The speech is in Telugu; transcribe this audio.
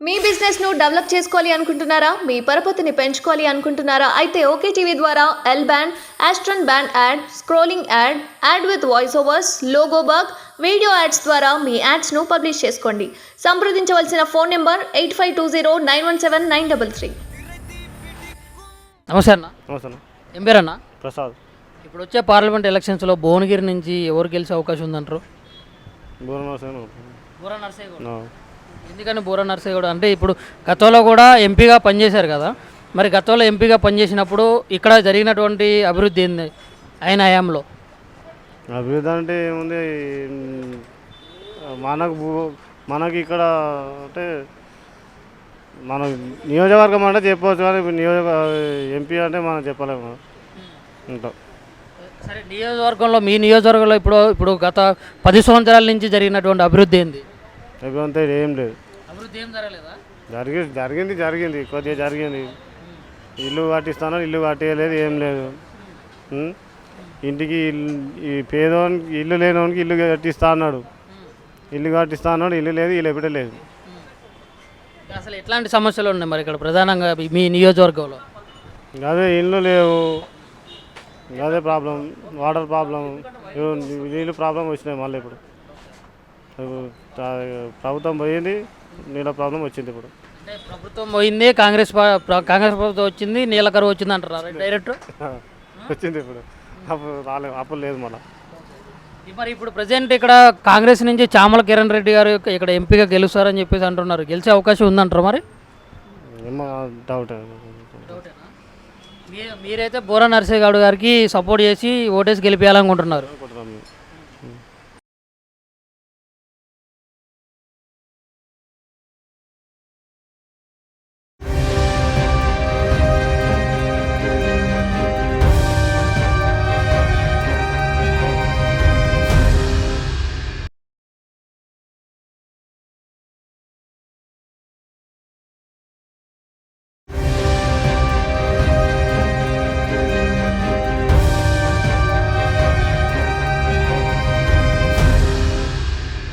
మీ బిజినెస్ ను డెవలప్ చేసుకోవాలి అనుకుంటున్నారా? మీ పరపతిని పెంచుకోవాలి అనుకుంటున్నారా? అయితే ఓకే టీవీ ద్వారా L band, Aston band ad, scrolling ad, ad with voice overs, logo bug, video ads ద్వారా మీ యాడ్స్ ను పబ్లిష్ చేసుకోండి. సంప్రదించవలసిన ఫోన్ నెంబర్ 8520917933. నమస్తే అన్న. నమస్తే అన్న. ఏం పేరు అన్న? ప్రసాద్. ఇప్పుడు వచ్చే పార్లమెంట్ ఎలక్షన్స్లో భువనగిరి నుంచి ఎవరు గెలిచే అవకాశం ఉందంటారు? బూర నరసింహ. బూరా నర్సయ్య గౌడ్. ఎందుకని బూరా నర్సయ్య గౌడ్ అంటే ఇప్పుడు గతంలో కూడా ఎంపీగా పనిచేశారు కదా, మరి గతంలో ఎంపీగా పనిచేసినప్పుడు ఇక్కడ జరిగినటువంటి అభివృద్ధి ఏంది ఆయన హయాంలో? అభివృద్ధి అంటే ఏముంది, మనకి ఇక్కడ అంటే మన నియోజకవర్గం అంటే చెప్పవచ్చు, కానీ ఎంపీ అంటే మనం చెప్పలేము ఉంటాం. సరే, నియోజకవర్గంలో మీ నియోజకవర్గంలో ఇప్పుడు గత 10 సంవత్సరాల నుంచి జరిగినటువంటి అభివృద్ధి ఏంది? అంతే ఏం లేదు. అభివృద్ధి ఏం జరగలేదా? జరిగింది కొద్దిగా జరిగింది. ఇల్లు కట్టిస్తాను, ఇల్లు కట్టేయలేదు, ఏం లేదు. ఇంటికి ఈ పేదవానికి ఇల్లు లేనివానికి ఇల్లు కట్టిస్తా అన్నాడు, ఇల్లు లేదు, ఇల్లు ఎప్పుడే లేదు. అసలు ఎట్లాంటి సమస్యలు ఉన్నాయి మరి ఇక్కడ ప్రధానంగా మీ నియోజకవర్గంలో? అదే ఇల్లు లేవు, అదే ప్రాబ్లం. వాటర్ ప్రాబ్లం, నీళ్ళు ప్రాబ్లం వచ్చినాయి. మళ్ళీ ఇప్పుడు ప్రభుత్వం పోయింది, నీళ్ళ ప్రాబ్లం వచ్చింది. ఇప్పుడు అంటే ప్రభుత్వం పోయింది, కాంగ్రెస్ ప్రభుత్వం వచ్చింది, నీళ్ళ కరువు వచ్చింది అంటారా డైరెక్ట్? వచ్చింది ఇప్పుడు, అప్పుడు రాలేదు, అప్పుడు లేదు మళ్ళీ. మరి ఇప్పుడు ప్రజెంట్ ఇక్కడ కాంగ్రెస్ నుంచి చామల కిరణ్ రెడ్డి గారు ఇక్కడ ఎంపీగా గెలుస్తారని చెప్పేసి అంటున్నారు. గెలిచే అవకాశం ఉందంటారు మరి? ఏమో డౌట్. మీరైతే బూరా నర్సయ్య గౌడ్ గారికి సపోర్ట్ చేసి ఓటేసి గెలిపించాలనుకుంటున్నారు.